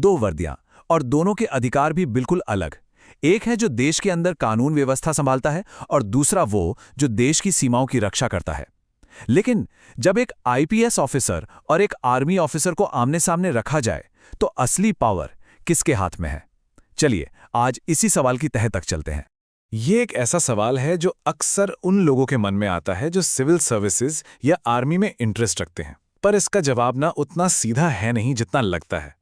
दो वर्दियां, और दोनों के अधिकार भी बिल्कुल अलग। एक है जो देश के अंदर कानून व्यवस्था संभालता है और दूसरा वो जो देश की सीमाओं की रक्षा करता है। लेकिन जब एक आईपीएस ऑफिसर और एक आर्मी ऑफिसर को आमने सामने रखा जाए तो असली पावर किसके हाथ में है? चलिए आज इसी सवाल की तह तक चलते हैं। ये एक ऐसा सवाल है जो अक्सर उन लोगों के मन में आता है जो सिविल सर्विसेज या आर्मी में इंटरेस्ट रखते हैं, पर इसका जवाब ना उतना सीधा है नहीं जितना लगता है।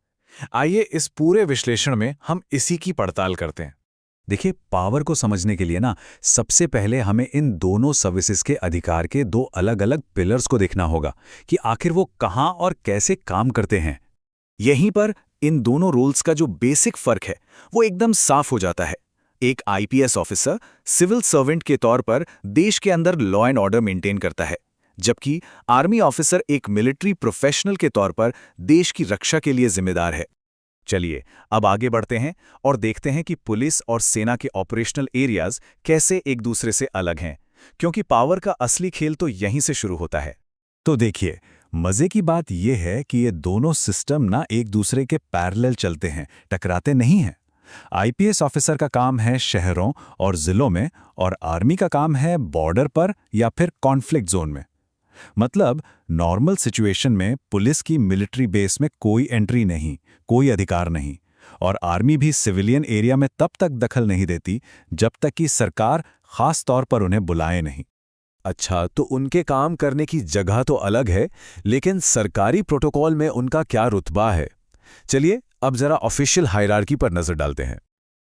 आइए इस पूरे विश्लेषण में हम इसी की पड़ताल करते हैं। देखिए, पावर को समझने के लिए ना सबसे पहले हमें इन दोनों सर्विसेज के अधिकार के दो अलग-अलग पिलर्स को देखना होगा कि आखिर वो कहां और कैसे काम करते हैं। यहीं पर इन दोनों रोल्स का जो बेसिक फर्क है वो एकदम साफ हो जाता है। एक आईपीएस ऑफिसर सिविल सर्वेंट के तौर पर देश के अंदर लॉ एंड ऑर्डर मेंटेन करता है, जबकि आर्मी ऑफिसर एक मिलिट्री प्रोफेशनल के तौर पर देश की रक्षा के लिए जिम्मेदार है। चलिए अब आगे बढ़ते हैं और देखते हैं कि पुलिस और सेना के ऑपरेशनल एरियाज कैसे एक दूसरे से अलग हैं, क्योंकि पावर का असली खेल तो यहीं से शुरू होता है। तो देखिए, मजे की बात यह है कि ये दोनों सिस्टम ना एक दूसरे के पैरेलल चलते हैं, टकराते नहीं हैं। आईपीएस ऑफिसर का काम है शहरों और जिलों में, और आर्मी का काम है बॉर्डर पर या फिर कॉन्फ्लिक्ट जोन में। मतलब नॉर्मल सिचुएशन में पुलिस की मिलिट्री बेस में कोई एंट्री नहीं, कोई अधिकार नहीं, और आर्मी भी सिविलियन एरिया में तब तक दखल नहीं देती जब तक कि सरकार खास तौर पर उन्हें बुलाए नहीं। अच्छा, तो उनके काम करने की जगह तो अलग है, लेकिन सरकारी प्रोटोकॉल में उनका क्या रुतबा है? चलिए अब जरा ऑफिशियल हायरार्की पर नजर डालते हैं।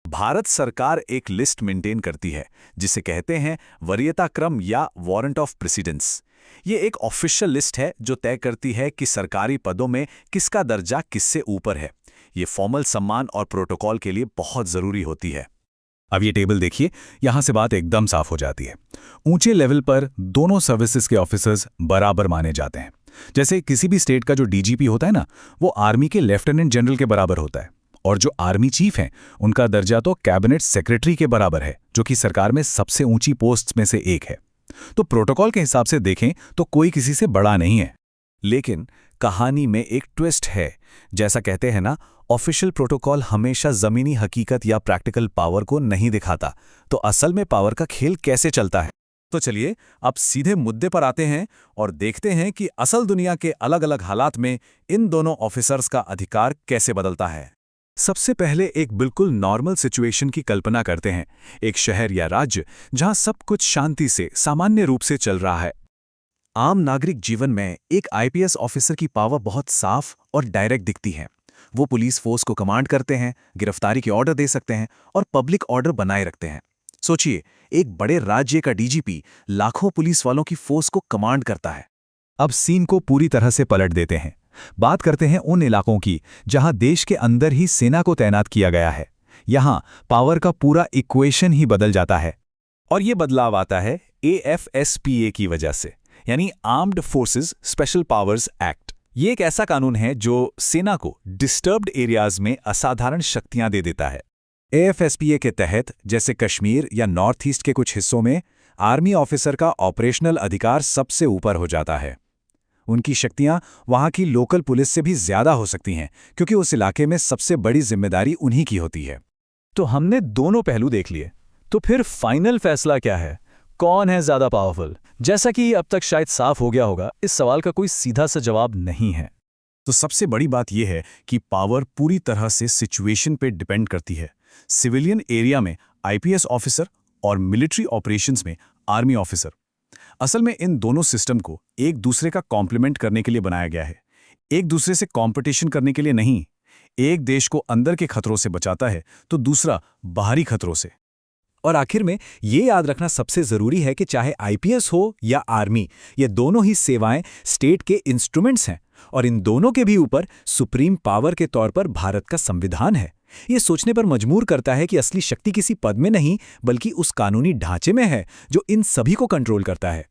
भारत सरकार एक लिस्ट मेंटेन करती है जिसे कहते हैं वरीयता क्रम या वारंट ऑफ प्रेसिडेंस। ये एक ऑफिशियल लिस्ट है जो तय करती है कि सरकारी पदों में किसका दर्जा किससे ऊपर है। ये फॉर्मल सम्मान और प्रोटोकॉल के लिए बहुत जरूरी होती है। अब ये टेबल देखिए, यहां से बात एकदम साफ हो जाती है। ऊंचे लेवल पर दोनों सर्विसेज के ऑफिसर्स बराबर माने जाते हैं। जैसे किसी भी स्टेट का जो डीजीपी होता है ना, वो आर्मी के लेफ्टिनेंट जनरल के बराबर होता है, और जो आर्मी चीफ हैं उनका दर्जा तो कैबिनेट सेक्रेटरी के बराबर है, जो कि सरकार में सबसे ऊंची पोस्ट में से एक है। तो प्रोटोकॉल के हिसाब से देखें तो कोई किसी से बड़ा नहीं है। लेकिन कहानी में एक ट्विस्ट है। जैसा कहते हैं ना, ऑफिशियल प्रोटोकॉल हमेशा जमीनी हकीकत या प्रैक्टिकल पावर को नहीं दिखाता। तो असल में पावर का खेल कैसे चलता है? तो चलिए अब सीधे मुद्दे पर आते हैं और देखते हैं कि असल दुनिया के अलग अलग हालात में इन दोनों ऑफिसर्स का अधिकार कैसे बदलता है। सबसे पहले एक बिल्कुल नॉर्मल सिचुएशन की कल्पना करते हैं। एक शहर या राज्य जहां सब कुछ शांति से सामान्य रूप से चल रहा है। आम नागरिक जीवन में एक आईपीएस ऑफिसर की पावर बहुत साफ और डायरेक्ट दिखती है। वो पुलिस फोर्स को कमांड करते हैं, गिरफ्तारी के ऑर्डर दे सकते हैं और पब्लिक ऑर्डर बनाए रखते हैं। सोचिए, एक बड़े राज्य का डीजीपी लाखों पुलिस वालों की फोर्स को कमांड करता है। अब सीन को पूरी तरह से पलट देते हैं। बात करते हैं उन इलाकों की जहां देश के अंदर ही सेना को तैनात किया गया है। यहां पावर का पूरा इक्वेशन ही बदल जाता है। और ये बदलाव आता है AFSPA की वजह से, यानी armed forces special powers act. ये एक ऐसा कानून है जो सेना को डिस्टर्ब्ड एरियाज में असाधारण शक्तियां दे देता है। AFSPA के तहत जैसे कश्मीर या नॉर्थ ईस्ट के कुछ हिस्सों में आर्मी ऑफिसर का ऑपरेशनल अधिकार सबसे ऊपर हो जाता है। उनकी शक्तियां वहां की लोकल पुलिस से भी ज्यादा हो सकती हैं, क्योंकि उस इलाके में सबसे बड़ी जिम्मेदारी उन्हीं की होती है। तो हमने दोनों पहलू देख लिए, तो फिर फाइनल फैसला क्या है? कौन है ज्यादा पावरफुल? जैसा कि अब तक शायद साफ हो गया होगा, इस सवाल का कोई सीधा सा जवाब नहीं है। तो सबसे बड़ी बात यह है कि पावर पूरी तरह से सिचुएशन पे डिपेंड करती है। सिविलियन एरिया में आईपीएस ऑफिसर और मिलिट्री ऑपरेशंस में आर्मी ऑफिसर। असल में इन दोनों सिस्टम को एक दूसरे का कॉम्प्लीमेंट करने के लिए बनाया गया है, एक दूसरे से कंपटीशन करने के लिए नहीं। एक देश को अंदर के खतरों से बचाता है तो दूसरा बाहरी खतरों से। और आखिर में ये याद रखना सबसे जरूरी है कि चाहे आईपीएस हो या आर्मी, ये दोनों ही सेवाएं स्टेट के इंस्ट्रूमेंट्स हैं, और इन दोनों के भी ऊपर सुप्रीम पावर के तौर पर भारत का संविधान है। ये सोचने पर मजबूर करता है कि असली शक्ति किसी पद में नहीं, बल्कि उस कानूनी ढांचे में है जो इन सभी को कंट्रोल करता है।